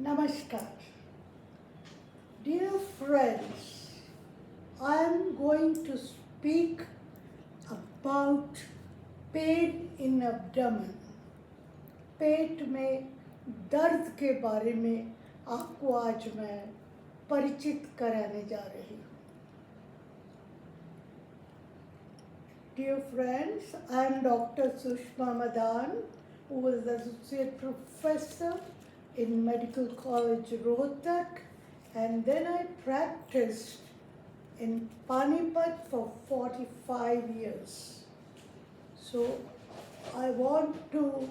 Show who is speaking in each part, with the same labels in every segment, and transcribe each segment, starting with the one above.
Speaker 1: Namaskar. Dear friends, I am going to speak about pain in abdomen. पेट में दर्द के बारे में आपको आज मैं परिचित कराने जा रही हूँ. Dear friends, I am Dr. Sushma Madan, who was Associate Professor in Medical College Rohtak, and then I practiced in Panipat for 45 years. So I want to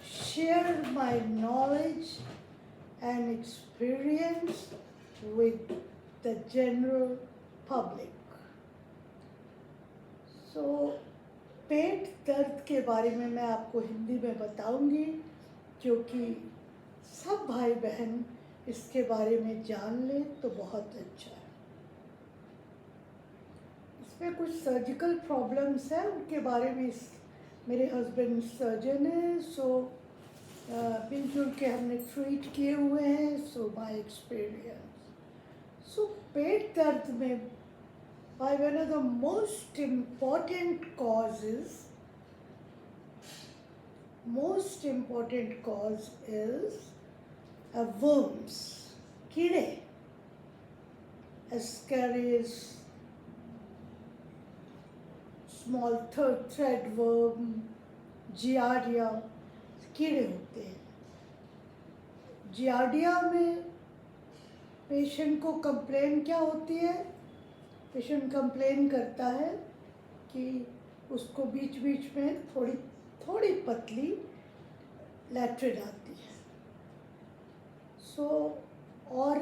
Speaker 1: share my knowledge and experience with the general public. So पेट दर्द के बारे में मैं आपको हिंदी में बताऊंगी, क्योंकि सब भाई बहन इसके बारे में जान ले तो बहुत अच्छा है. इसमें कुछ सर्जिकल प्रॉब्लम्स हैं, उनके बारे में मेरे हस्बैंड सर्जन हैं, सो मिलजुल के हमने ट्रीट किए हुए हैं. So my experience. सो पेट दर्द में by one of the most important cause is worms, कीड़े, ascaris, small thread worm, giardia, कीड़े होते हैं. जियार्डिया में पेशेंट को कंप्लेन क्या होती है? पेशेंट कंप्लेन करता है कि उसको बीच बीच में थोड़ी पतली लैट्रिन आती है. सो और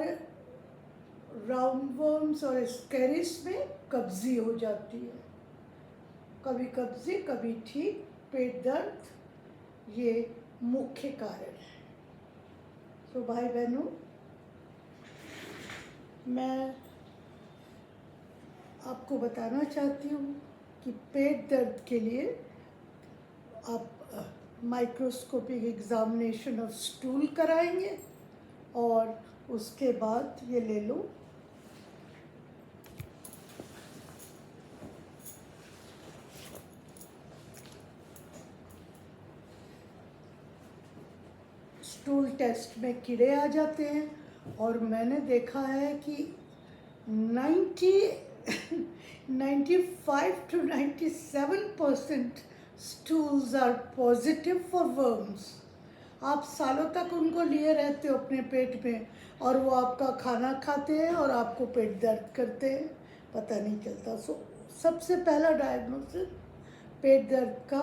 Speaker 1: राउंड वर्म्स और एस्केरिस में कब्जी हो जाती है. कभी कब्जी कभी ठीक. पेट दर्द ये मुख्य कारण है. सो भाई बहनों, मैं आपको बताना चाहती हूँ कि पेट दर्द के लिए आप माइक्रोस्कोपिक एग्जामिनेशन ऑफ स्टूल कराएंगे और उसके बाद ये ले लो स्टूल टेस्ट में कीड़े आ जाते हैं. और मैंने देखा है कि 95 to 97% stools are positive for worms. आप सालों तक उनको लिए रहते हो अपने पेट में और वो आपका खाना खाते हैं और आपको पेट दर्द करते हैं, पता नहीं चलता. सो सबसे पहला डायग्नोसिस पेट दर्द का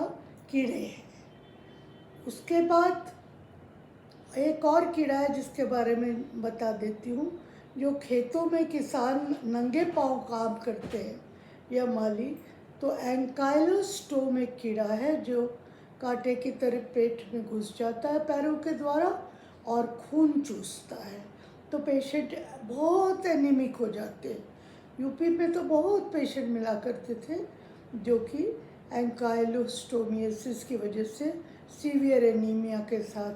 Speaker 1: कीड़े है. उसके बाद एक और कीड़ा है जिसके बारे में बता देती हूँ. जो खेतों में किसान नंगे पांव काम करते हैं या माली, तो एंकाइलोस्टोम एक कीड़ा है जो कांटे की तरह पेट में घुस जाता है पैरों के द्वारा और खून चूसता है. तो पेशेंट बहुत एनीमिक हो जाते हैं. यूपी में तो बहुत पेशेंट मिला करते थे जो कि एंकाइलोस्टोमियासिस की वजह से सीवियर एनीमिया के साथ,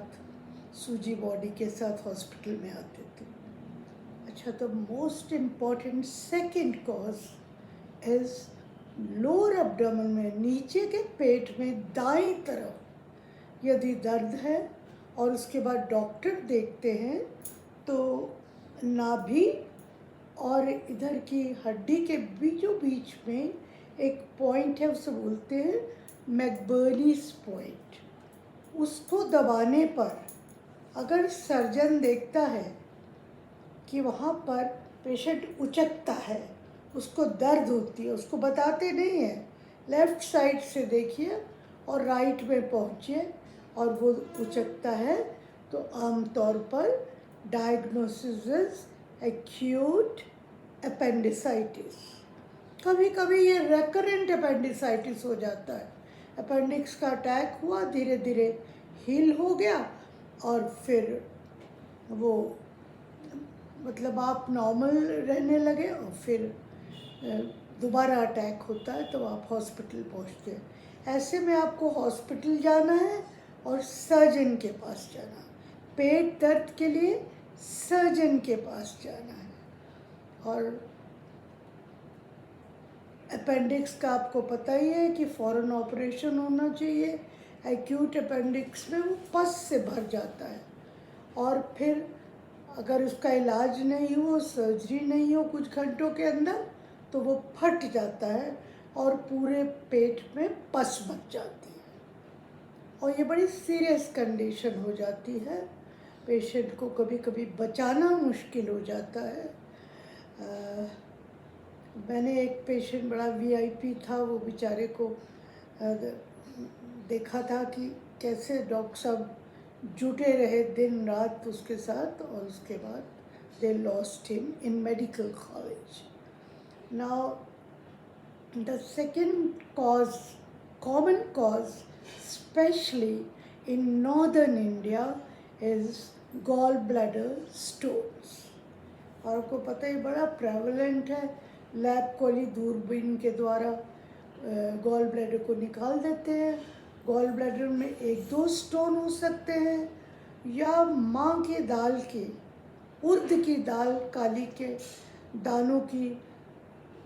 Speaker 1: सूजी बॉडी के साथ हॉस्पिटल में आते थे. अच्छा, तो most important second cause is lower abdomen में, नीचे के पेट में दाईं तरफ यदि दर्द है और उसके बाद डॉक्टर देखते हैं तो नाभि और इधर की हड्डी के बीचों बीच में एक पॉइंट है, उसे बोलते हैं मैकबर्नीस पॉइंट. उसको दबाने पर अगर सर्जन देखता है कि वहाँ पर पेशेंट उचकता है, उसको दर्द होती है, उसको बताते नहीं हैं, लेफ़्ट साइड से देखिए और राइट में पहुँचिए और वो उचकता है, तो आमतौर पर डायग्नोसिस इज एक्यूट अपेंडिसाइटिस. कभी कभी ये रेकरेंट अपेंडिसाइटिस हो जाता है. अपेंडिक्स का अटैक हुआ, धीरे धीरे हील हो गया और फिर वो मतलब आप नॉर्मल रहने लगे और फिर दोबारा अटैक होता है तो आप हॉस्पिटल पहुंचते हैं. ऐसे में आपको हॉस्पिटल जाना है और सर्जन के पास जाना. पेट दर्द के लिए सर्जन के पास जाना है। और अपेंडिक्स का आपको पता ही है कि फ़ौरन ऑपरेशन होना चाहिए। एक्यूट अपेंडिक्स में वो पस से भर जाता है और फिर अगर उसका इलाज नहीं हो, सर्जरी नहीं हो कुछ घंटों के अंदर, तो वो फट जाता है और पूरे पेट में पस मच जाती है और ये बड़ी सीरियस कंडीशन हो जाती है। पेशेंट को कभी कभी बचाना मुश्किल हो जाता है। मैंने एक पेशेंट बड़ा वीआईपी था, वो बेचारे को देखा था कि कैसे डॉक्टर साहब जुटे रहे दिन रात उसके साथ, और उसके बाद they lost him in medical college. Now the second cause, common cause specially in northern India is gall bladder stones. और आपको पता ही बड़ा प्रेवलेंट है। लैब वाली दूरबीन के द्वारा गॉल ब्लैडर को निकाल देते हैं। गॉल ब्लैडर में 1-2 स्टोन हो सकते हैं, या माँ की दाल की, उर्द की दाल काली के दानों की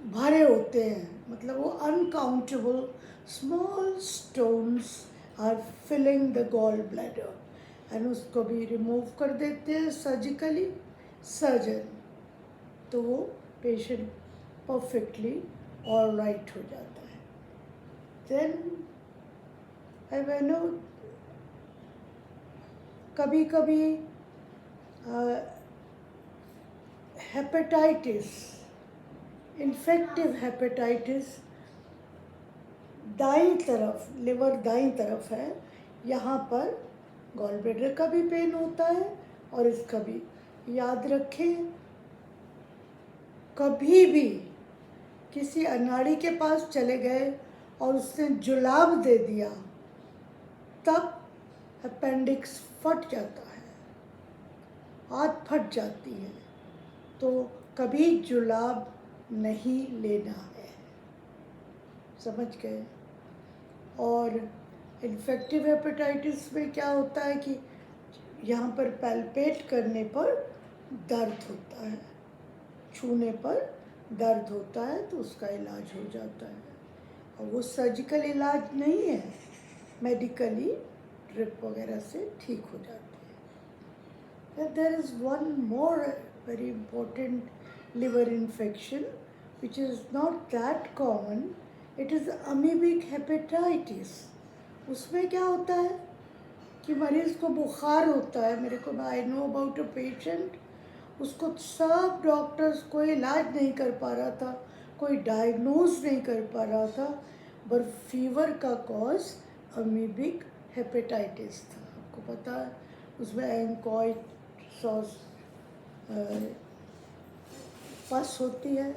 Speaker 1: भरे होते हैं। मतलब वो uncountable small stones are filling the gall bladder, and उसको भी रिमूव कर देते हैं सर्जिकली सर्जन, तो वो पेशेंट परफेक्टली ऑल राइट हो जाता है। देन आई नो कभी कभी हेपेटाइटिस, इन्फेक्टिव हेपेटाइटिस दाईं तरफ, लिवर दाईं तरफ है, यहाँ पर गॉल ब्लैडर का भी पेन होता है और इसका भी। याद रखें, कभी भी किसी अनाड़ी के पास चले गए और उसने जुलाब दे दिया, तब अपेंडिक्स फट जाता है, हाथ फट जाती है, तो कभी जुलाब नहीं लेना है, समझ गए। और इन्फेक्टिव हेपेटाइटिस में क्या होता है कि यहाँ पर पैल्पेट करने पर दर्द होता है, छूने पर दर्द होता है, तो उसका इलाज हो जाता है। और वो सर्जिकल इलाज नहीं है, मेडिकली ड्रिप वगैरह से ठीक हो जाती है। There is one more very important liver infection which is not that common. It is amoebic hepatitis. उसमें क्या होता है कि मरीज़ को बुखार होता है। मेरे को, I know about a patient, उसको सब डॉक्टर्स कोई इलाज नहीं कर पा रहा था, कोई डायग्नोज नहीं कर पा रहा था, पर फीवर का कॉज अमीबिक हेपेटाइटिस था। आपको पता है उसमें एंकॉइड सॉस पस होती है,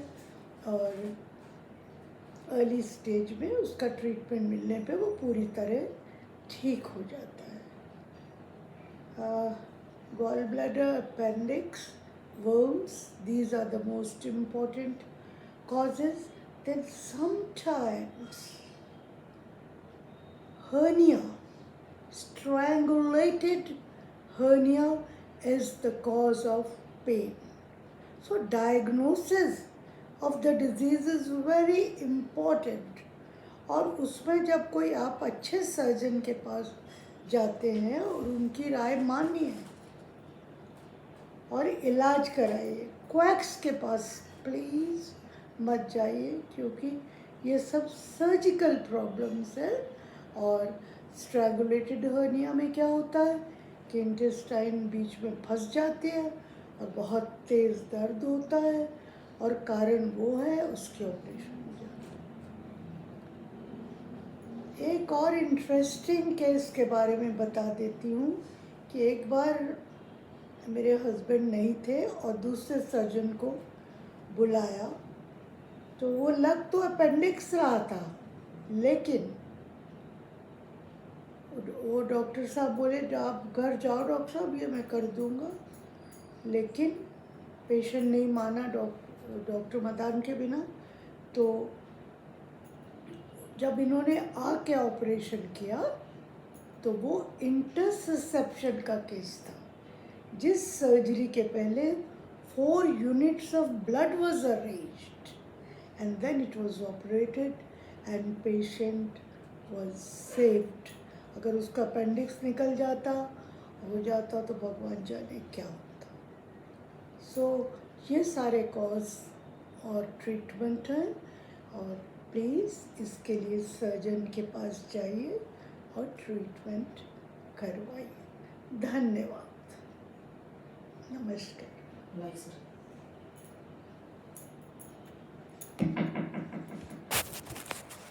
Speaker 1: और अर्ली स्टेज में उसका ट्रीटमेंट मिलने पे वो पूरी तरह ठीक हो जाता है। Gall bladder, appendix, worms, these are the most important causes. Then sometimes hernia, strangulated hernia is the cause of pain. So diagnosis of the disease is very important. और उसमें जब कोई आप अच्छे सर्जन के पास जाते हैं और उनकी राय मानिए और इलाज कराइए, क्वैक्स के पास प्लीज़ मत जाइए, क्योंकि ये सब सर्जिकल प्रॉब्लम्स है। और स्ट्रैंगुलेटेड हर्निया में क्या होता है कि इंटेस्टाइन बीच में फंस जाती है और बहुत तेज़ दर्द होता है, और कारण वो है उसके ऑपरेशन हो जाता है। एक और इंटरेस्टिंग केस के बारे में बता देती हूँ कि एक बार मेरे हस्बैंड नहीं थे और दूसरे सर्जन को बुलाया, तो वो लग तो अपेंडिक्स रहा था, लेकिन वो डॉक्टर साहब बोले आप घर जाओ डॉक्टर साहब, ये मैं कर दूंगा। लेकिन पेशेंट नहीं माना डॉक्टर मदान के बिना। तो जब इन्होंने आके ऑपरेशन किया तो वो इंटरसिसेप्शन का केस था, जिस सर्जरी के पहले 4 units of blood was arranged and then it was operated and patient was saved. अगर उसका अपेंडिक्स निकल जाता हो जाता तो भगवान जाने क्या होता. सो ये सारे कॉज और ट्रीटमेंट हैं और प्लीज़ इसके लिए सर्जन के पास जाइए और ट्रीटमेंट करवाइए. धन्यवाद. नमस्कार.
Speaker 2: Right, sir.